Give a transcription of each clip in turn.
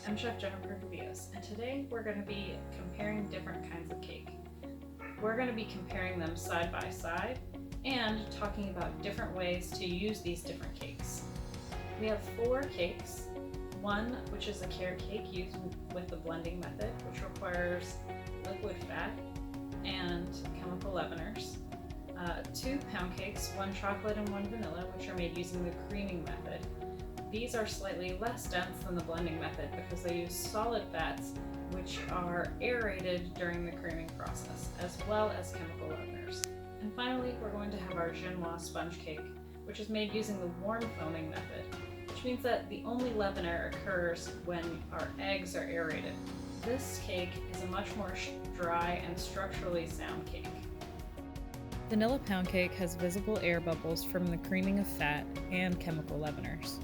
I'm Chef Jennifer Gavios, and today we're going to be comparing different kinds of cake. We're going to be comparing them side by side and talking about different ways to use these different cakes. We have 4 cakes. One, which is a carrot cake used with the blending method, which requires liquid fat and chemical leaveners. 2 pound cakes, 1 chocolate and 1 vanilla, which are made using the creaming method. These are slightly less dense than the blending method because they use solid fats which are aerated during the creaming process, as well as chemical leaveners. And finally, we're going to have our genoise sponge cake, which is made using the warm foaming method, which means that the only leavener occurs when our eggs are aerated. This cake is a much more dry and structurally sound cake. Vanilla pound cake has visible air bubbles from the creaming of fat and chemical leaveners.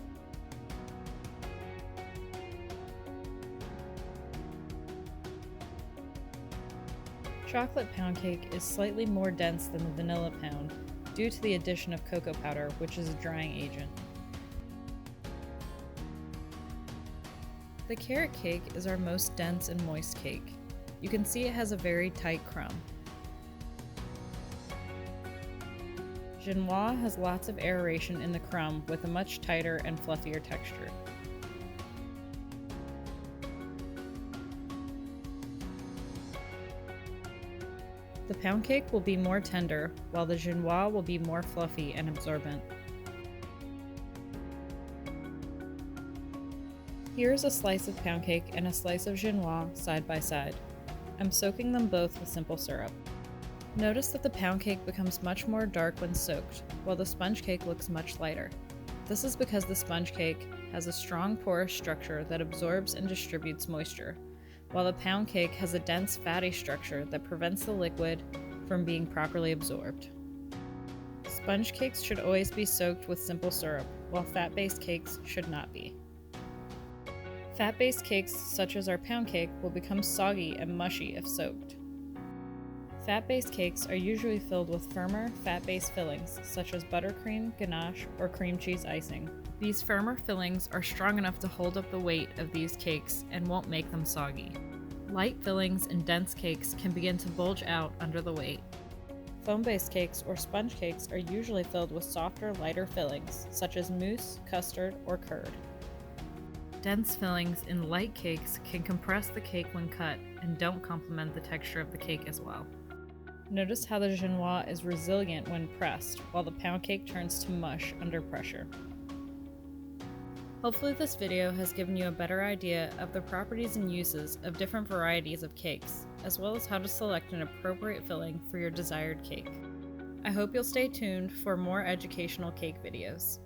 Chocolate pound cake is slightly more dense than the vanilla pound due to the addition of cocoa powder, which is a drying agent. The carrot cake is our most dense and moist cake. You can see it has a very tight crumb. Genoise has lots of aeration in the crumb with a much tighter and fluffier texture. The pound cake will be more tender, while the genoise will be more fluffy and absorbent. Here's a slice of pound cake and a slice of genoise side by side. I'm soaking them both with simple syrup. Notice that the pound cake becomes much more dark when soaked, while the sponge cake looks much lighter. This is because the sponge cake has a strong porous structure that absorbs and distributes moisture, while the pound cake has a dense fatty structure that prevents the liquid from being properly absorbed. Sponge cakes should always be soaked with simple syrup, while fat-based cakes should not be. Fat-based cakes, such as our pound cake, will become soggy and mushy if soaked. Fat-based cakes are usually filled with firmer, fat-based fillings, such as buttercream, ganache, or cream cheese icing. These firmer fillings are strong enough to hold up the weight of these cakes and won't make them soggy. Light fillings in dense cakes can begin to bulge out under the weight. Foam-based cakes or sponge cakes are usually filled with softer, lighter fillings, such as mousse, custard, or curd. Dense fillings in light cakes can compress the cake when cut and don't complement the texture of the cake as well. Notice how the genoise is resilient when pressed, while the pound cake turns to mush under pressure. Hopefully this video has given you a better idea of the properties and uses of different varieties of cakes, as well as how to select an appropriate filling for your desired cake. I hope you'll stay tuned for more educational cake videos.